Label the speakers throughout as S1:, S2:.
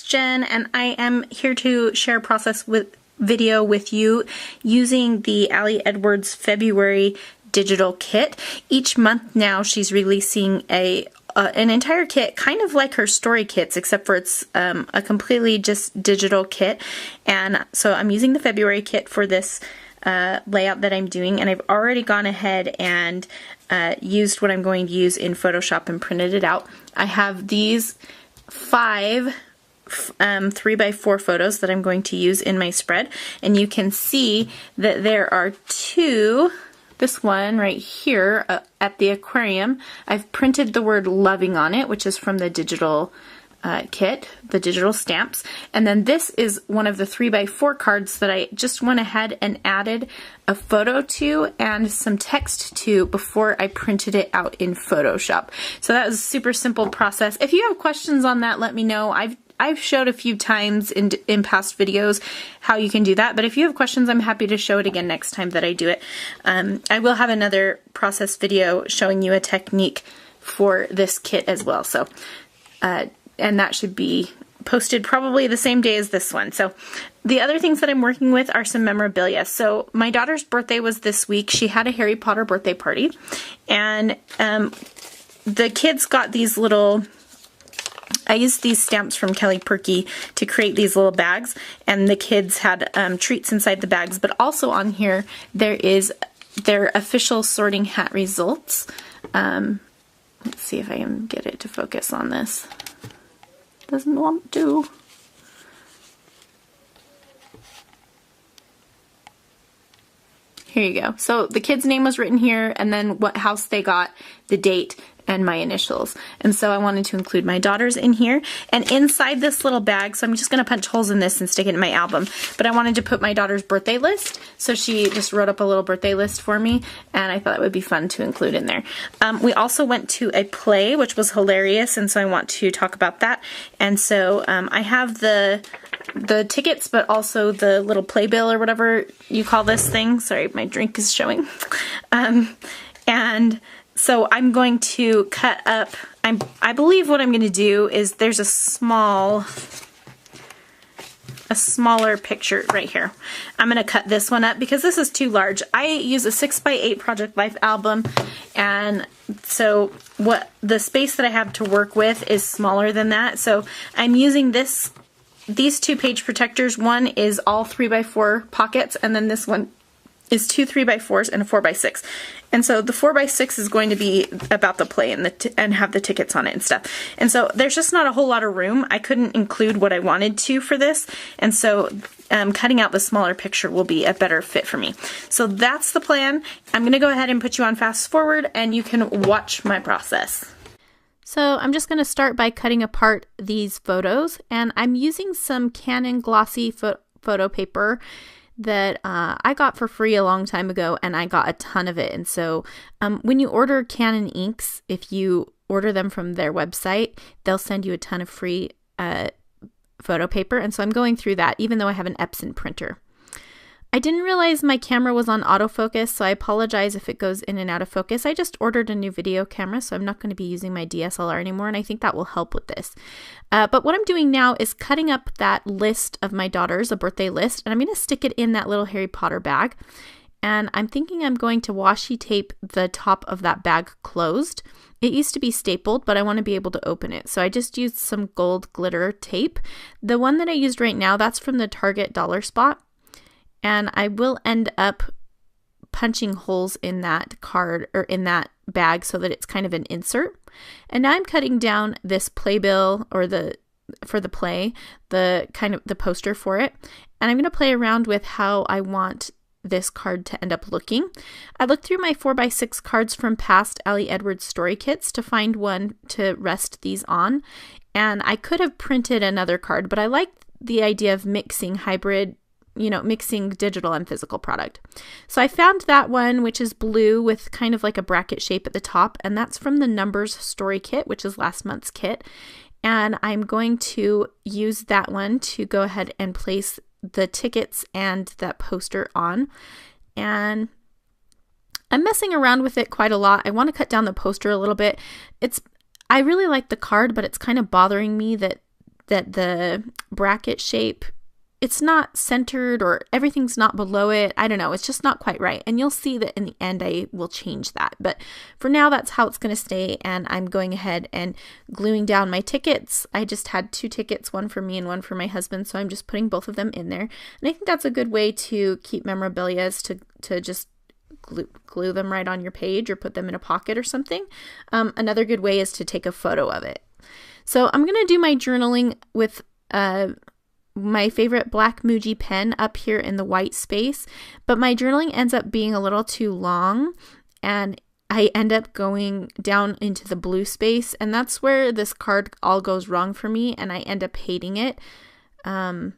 S1: Jen, and I am here to share a process video with you using the Ali Edwards February digital kit. Each month now she's releasing an entire kit, kind of like her story kits, except for it's a completely just digital kit. And so I'm using the February kit for this layout that I'm doing, and I've already gone ahead and used what I'm going to use in Photoshop and printed it out. I have these 5 3x4 photos that I'm going to use in my spread, and you can see that there are 2. This one right here at the aquarium, I've printed the word loving on it, which is from the digital kit, the digital stamps. And then this is one of the 3x4 cards that I just went ahead and added a photo to and some text to before I printed it out in Photoshop. So that was a super simple process. If you have questions on that, let me know. I've showed a few times in past videos how you can do that, but if you have questions, I'm happy to show it again next time that I do it. I will have another process video showing you a technique for this kit as well. So, and that should be posted probably the same day as this one. So the other things that I'm working with are some memorabilia. So my daughter's birthday was this week. She had a Harry Potter birthday party, and the kids got these little, I used these stamps from Kelly Purkey to create these little bags, and the kids had treats inside the bags, but also on here there is their official sorting hat results. Let's see if I can get it to focus on this. Doesn't want to. Here you go. So the kid's name was written here, and then what house they got, the date, and my initials. And so I wanted to include my daughter's in here. And inside this little bag, so I'm just going to punch holes in this and stick it in my album, but I wanted to put my daughter's birthday list. So she just wrote up a little birthday list for me, and I thought it would be fun to include in there. We also went to a play, which was hilarious, and so I want to talk about that. And so I have the tickets, but also the little playbill or whatever you call this thing. Sorry, my drink is showing. And so I'm going to cut up, I believe what I'm going to do is there's a smaller picture right here. I'm going to cut this one up because this is too large. I use a 6x8 Project Life album, and so what the space that I have to work with is smaller than that. So I'm using these 2 page protectors. One is all 3x4 pockets, and then this one is 2 3x4s and a 4x6. And so the 4x6 is going to be about the play and have the tickets on it and stuff. And so there's just not a whole lot of room. I couldn't include what I wanted to for this. And so cutting out the smaller picture will be a better fit for me. So that's the plan. I'm going to go ahead and put you on fast forward, and you can watch my process. So I'm just going to start by cutting apart these photos, and I'm using some Canon glossy photo paper that I got for free a long time ago, and I got a ton of it. And so when you order Canon inks, if you order them from their website, they'll send you a ton of free photo paper. And so I'm going through that, even though I have an Epson printer. I didn't realize my camera was on autofocus, so I apologize if it goes in and out of focus. I just ordered a new video camera, so I'm not going to be using my DSLR anymore, and I think that will help with this. But what I'm doing now is cutting up that list of my daughter's, a birthday list, and I'm going to stick it in that little Harry Potter bag. And I'm thinking I'm going to washi tape the top of that bag closed. It used to be stapled, but I want to be able to open it. So I just used some gold glitter tape. The one that I used right now, that's from the Target Dollar Spot. And I will end up punching holes in that card or in that bag so that it's kind of an insert. And now I'm cutting down this playbill, or for the play, the poster for it. And I'm going to play around with how I want this card to end up looking. I looked through my 4x6 cards from past Ali Edwards story kits to find one to rest these on. And I could have printed another card, but I like the idea of mixing mixing digital and physical product. So I found that one, which is blue with kind of like a bracket shape at the top, and that's from the Numbers Story Kit, which is last month's kit. And I'm going to use that one to go ahead and place the tickets and that poster on. And I'm messing around with it quite a lot. I want to cut down the poster a little bit. I really like the card, but it's kind of bothering me that that the bracket shape, it's not centered or everything's not below it. I don't know. It's just not quite right. And you'll see that in the end, I will change that. But for now, that's how it's going to stay. And I'm going ahead and gluing down my tickets. I just had 2 tickets, one for me and one for my husband. So I'm just putting both of them in there. And I think that's a good way to keep memorabilia, is to just glue them right on your page or put them in a pocket or something. Another good way is to take a photo of it. So I'm going to do my journaling with my favorite black Muji pen up here in the white space, but my journaling ends up being a little too long, and I end up going down into the blue space, and that's where this card all goes wrong for me, and I end up hating it. And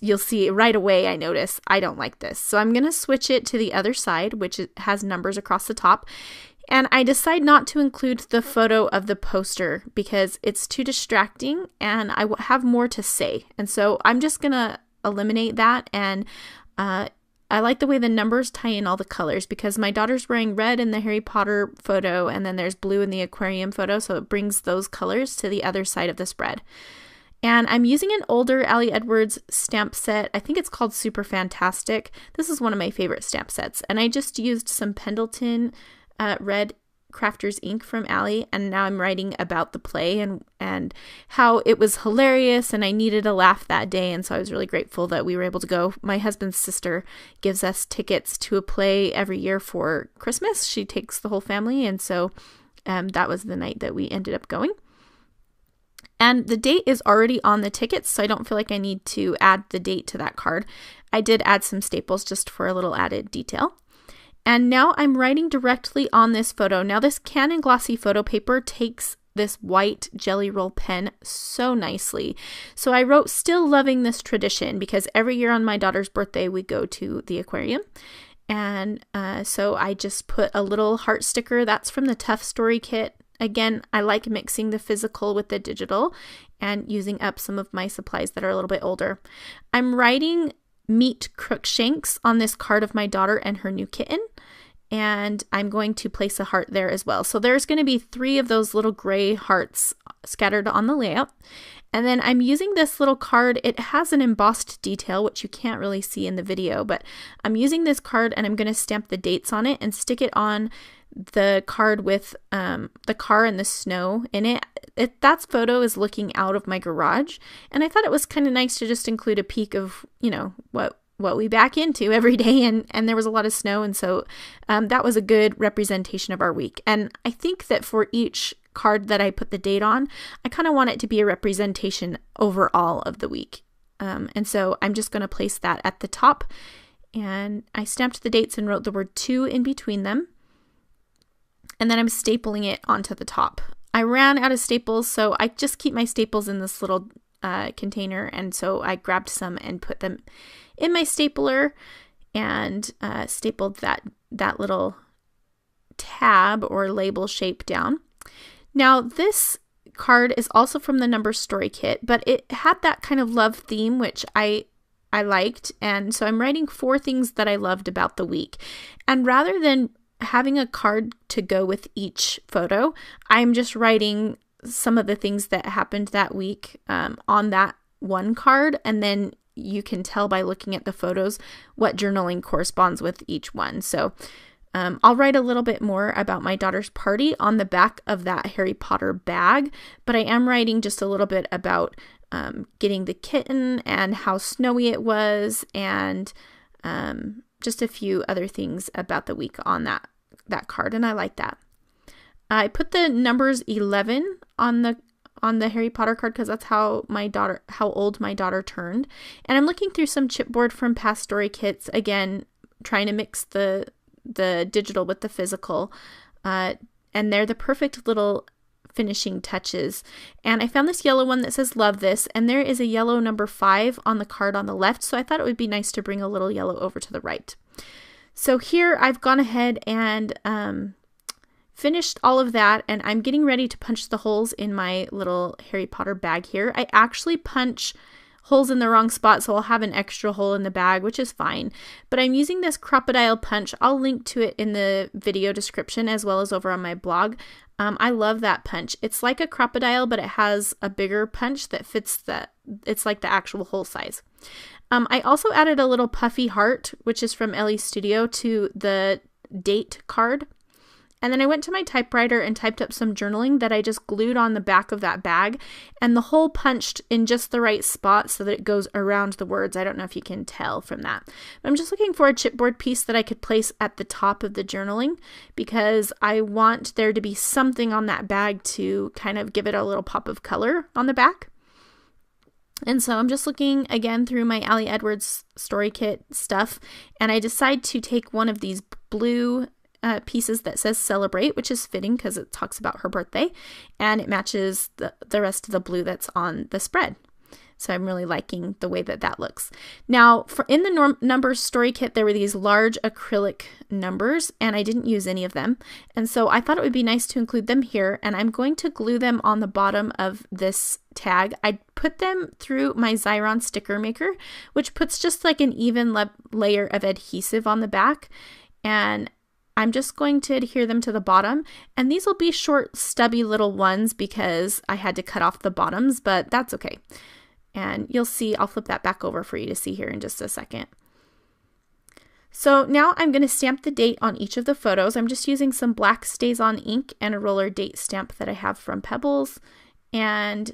S1: you'll see right away, I notice I don't like this. So I'm going to switch it to the other side, which has numbers across the top. And I decide not to include the photo of the poster because it's too distracting and I have more to say. And so I'm just going to eliminate that. And I like the way the numbers tie in all the colors because my daughter's wearing red in the Harry Potter photo and then there's blue in the aquarium photo. So it brings those colors to the other side of the spread. And I'm using an older Ali Edwards stamp set. I think it's called Super Fantastic. This is one of my favorite stamp sets. And I just used some Pendleton red Crafters ink from Ali, and now I'm writing about the play and how it was hilarious and I needed a laugh that day, and so I was really grateful that we were able to go. My husband's sister gives us tickets to a play every year for Christmas. She takes the whole family, and so that was the night that we ended up going. And the date is already on the tickets, so I don't feel like I need to add the date to that card. I did add some staples just for a little added detail. And now I'm writing directly on this photo. Now this Canon glossy photo paper takes this white Jelly Roll pen so nicely. So I wrote, "Still loving this tradition," because every year on my daughter's birthday we go to the aquarium. And so I just put a little heart sticker. That's from the Tough Story kit. Again, I like mixing the physical with the digital and using up some of my supplies that are a little bit older. I'm writing "Meet Crookshanks" on this card of my daughter and her new kitten, and I'm going to place a heart there as well. So there's going to be 3 of those little gray hearts scattered on the layout. And then I'm using this little card. It has an embossed detail, which you can't really see in the video, but I'm using this card and I'm going to stamp the dates on it and stick it on the card with the car and the snow in it. That photo is looking out of my garage, and I thought it was kind of nice to just include a peek of, you know, what we back into every day, and there was a lot of snow, and so that was a good representation of our week. And I think that for each card that I put the date on, I kind of want it to be a representation overall of the week. And so I'm just going to place that at the top, and I stamped the dates and wrote the word "to" in between them. And then I'm stapling it onto the top. I ran out of staples, so I just keep my staples in this little container, and so I grabbed some and put them in my stapler and stapled that little tab or label shape down. Now this card is also from the Number Story kit, but it had that kind of love theme, which I liked, and so I'm writing 4 things that I loved about the week. And rather than having a card to go with each photo, I'm just writing some of the things that happened that week on that one card, and then you can tell by looking at the photos what journaling corresponds with each one. So I'll write a little bit more about my daughter's party on the back of that Harry Potter bag, but I am writing just a little bit about getting the kitten and how snowy it was, and just a few other things about the week on that card, and I like that. I put the numbers 11 on the Harry Potter card because that's how old my daughter turned. And I'm looking through some chipboard from past story kits, again trying to mix the digital with the physical, and they're the perfect little finishing touches. And I found this yellow one that says "Love This," and there is a yellow number 5 on the card on the left, so I thought it would be nice to bring a little yellow over to the right. So here I've gone ahead and finished all of that, and I'm getting ready to punch the holes in my little Harry Potter bag here. I actually punch holes in the wrong spot, so I'll have an extra hole in the bag, which is fine. But I'm using this Crop-A-Dile punch. I'll link to it in the video description as well as over on my blog. I love that punch. It's like a Crop-A-Dile, but it has a bigger punch that fits it's like the actual hole size. I also added a little puffy heart, which is from Ellie Studio, to the date card. And then I went to my typewriter and typed up some journaling that I just glued on the back of that bag, and the hole punched in just the right spot so that it goes around the words. I don't know if you can tell from that. But I'm just looking for a chipboard piece that I could place at the top of the journaling, because I want there to be something on that bag to kind of give it a little pop of color on the back. And so I'm just looking again through my Ali Edwards Story Kit stuff, and I decide to take one of these blue pieces that says Celebrate, which is fitting because it talks about her birthday, and it matches the rest of the blue that's on the spread. So I'm really liking the way that looks. Now, in the numbers story kit, there were these large acrylic numbers, and I didn't use any of them. And so I thought it would be nice to include them here, and I'm going to glue them on the bottom of this tag. I put them through my Xyron sticker maker, which puts just like an even layer of adhesive on the back, and I'm just going to adhere them to the bottom, and these will be short, stubby little ones because I had to cut off the bottoms, but that's okay. And you'll see, I'll flip that back over for you to see here in just a second. So now I'm going to stamp the date on each of the photos. I'm just using some black StazOn ink and a roller date stamp that I have from Pebbles, and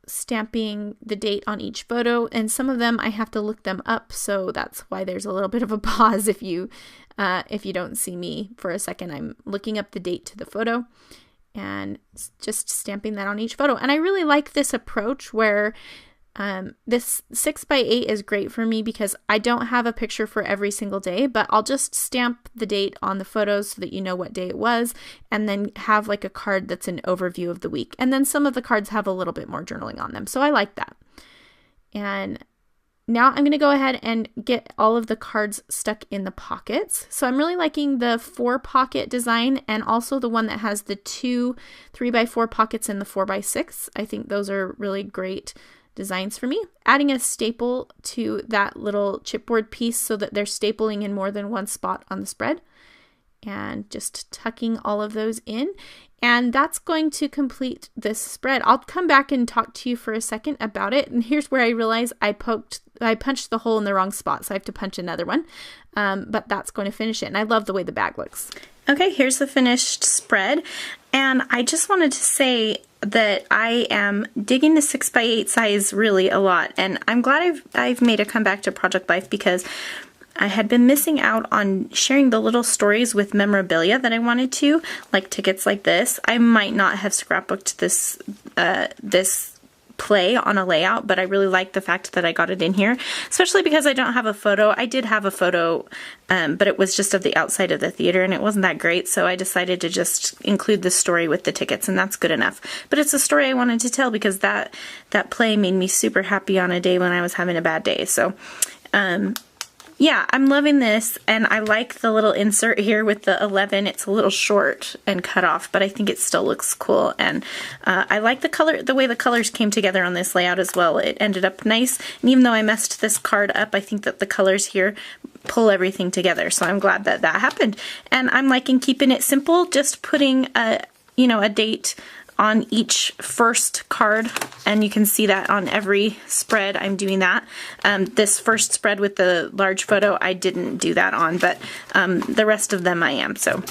S1: stamping the date on each photo. And some of them I have to look them up, so that's why there's a little bit of a pause if you don't see me for a second. I'm looking up the date to the photo and just stamping that on each photo. And I really like this approach where this 6x8 is great for me because I don't have a picture for every single day, but I'll just stamp the date on the photos so that you know what day it was, and then have like a card that's an overview of the week. And then some of the cards have a little bit more journaling on them, so I like that. And now I'm going to go ahead and get all of the cards stuck in the pockets. So I'm really liking the 4-pocket design, and also the one that has the 2 3x4 pockets and the 4x6. I think those are really great designs for me. Adding a staple to that little chipboard piece so that they're stapling in more than one spot on the spread, and just tucking all of those in. And that's going to complete this spread. I'll come back and talk to you for a second about it. And here's where I realize I punched the hole in the wrong spot, so I have to punch another one. But that's going to finish it. And I love the way the bag looks. Okay, here's the finished spread. And I just wanted to say that I am digging the 6x8 size really a lot. And I'm glad I've made a comeback to Project Life, because I had been missing out on sharing the little stories with memorabilia that I wanted to, like tickets like this. I might not have scrapbooked this play on a layout, but I really like the fact that I got it in here, especially because I don't have a photo. I did have a photo, but it was just of the outside of the theater, and it wasn't that great, so I decided to just include the story with the tickets, and that's good enough. But it's a story I wanted to tell because that play made me super happy on a day when I was having a bad day. So yeah, I'm loving this, and I like the little insert here with the 11. It's a little short and cut off, but I think it still looks cool, and I like the way the colors came together on this layout as well. It ended up nice, and even though I messed this card up, I think that the colors here pull everything together, so I'm glad that that happened. And I'm liking keeping it simple, just putting a date on each first card, and you can see that on every spread I'm doing that. This first spread with the large photo I didn't do that on, but the rest of them I am, so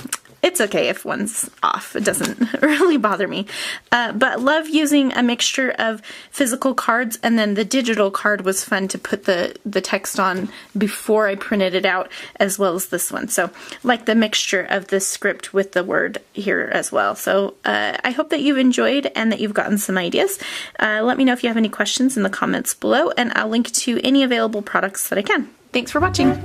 S1: it's okay if one's off. It doesn't really bother me. But love using a mixture of physical cards, and then the digital card was fun to put the text on before I printed it out, as well as this one. So like the mixture of the script with the word here as well. So I hope that you've enjoyed and that you've gotten some ideas. Let me know if you have any questions in the comments below, and I'll link to any available products that I can. Thanks for watching.